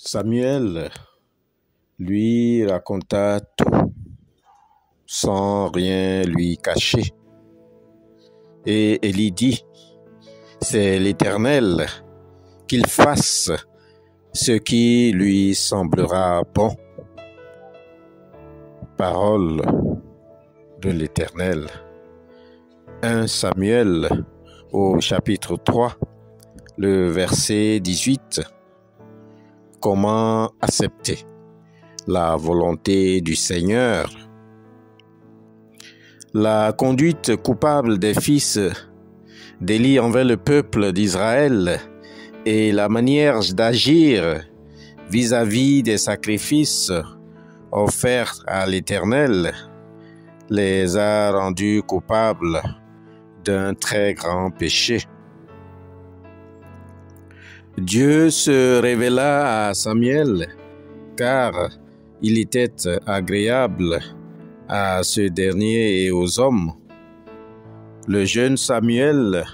Samuel lui raconta tout, sans rien lui cacher. Et Élie dit, c'est l'Éternel, qu'il fasse ce qui lui semblera bon. Parole de l'Éternel. 1 Samuel au chapitre 3, le verset 18. Comment accepter la volonté du Seigneur? La conduite coupable des fils d'Élie envers le peuple d'Israël et la manière d'agir vis-à-vis des sacrifices offerts à l'Éternel les a rendus coupables d'un très grand péché. Dieu se révéla à Samuel car il était agréable à ce dernier et aux hommes. Le jeune Samuel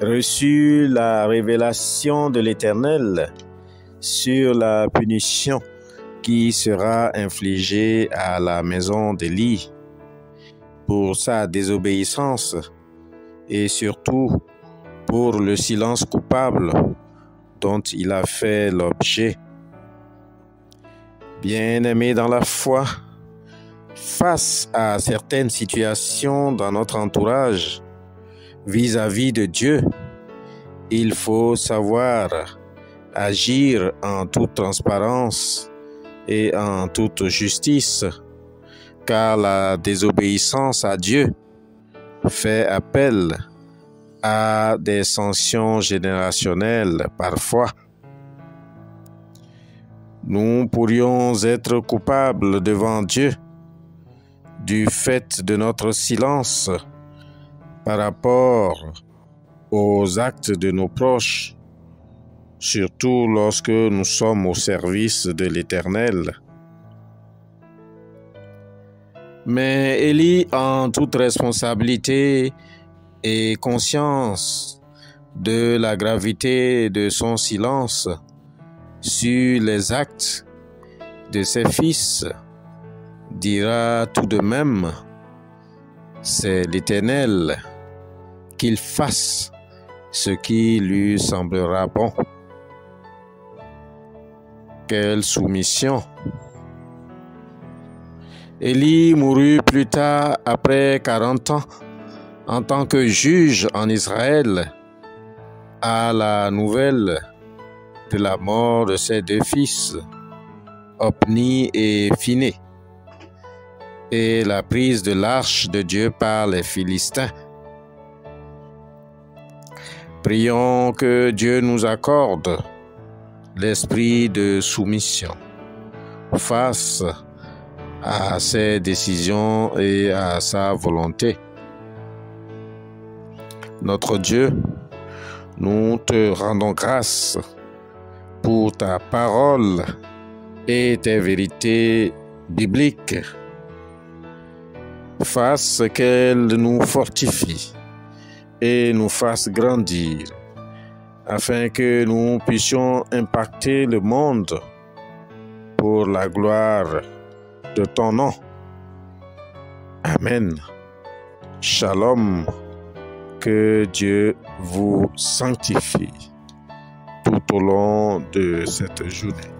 reçut la révélation de l'Éternel sur la punition qui sera infligée à la maison d'Élie pour sa désobéissance et surtout pour le silence coupable dont il a fait l'objet. Bien-aimés dans la foi, face à certaines situations dans notre entourage vis-à-vis de Dieu, il faut savoir agir en toute transparence et en toute justice, car la désobéissance à Dieu fait appel à des sanctions générationnelles parfois. Nous pourrions être coupables devant Dieu du fait de notre silence par rapport aux actes de nos proches, surtout lorsque nous sommes au service de l'Éternel. Mais Élie, en toute responsabilité et conscience de la gravité de son silence sur les actes de ses fils, dira tout de même, c'est l'Éternel, qu'il fasse ce qui lui semblera bon. Quelle soumission! Élie mourut plus tard, après 40 ans, en tant que juge en Israël, à la nouvelle de la mort de ses deux fils, Hofni et Phiné, et la prise de l'arche de Dieu par les Philistins. Prions que Dieu nous accorde l'esprit de soumission face à ses décisions et à sa volonté. Notre Dieu, nous te rendons grâce pour ta parole et tes vérités bibliques. Fasse qu'elles nous fortifient et nous fassent grandir, afin que nous puissions impacter le monde pour la gloire de ton nom. Amen. Shalom. Que Dieu vous sanctifie tout au long de cette journée.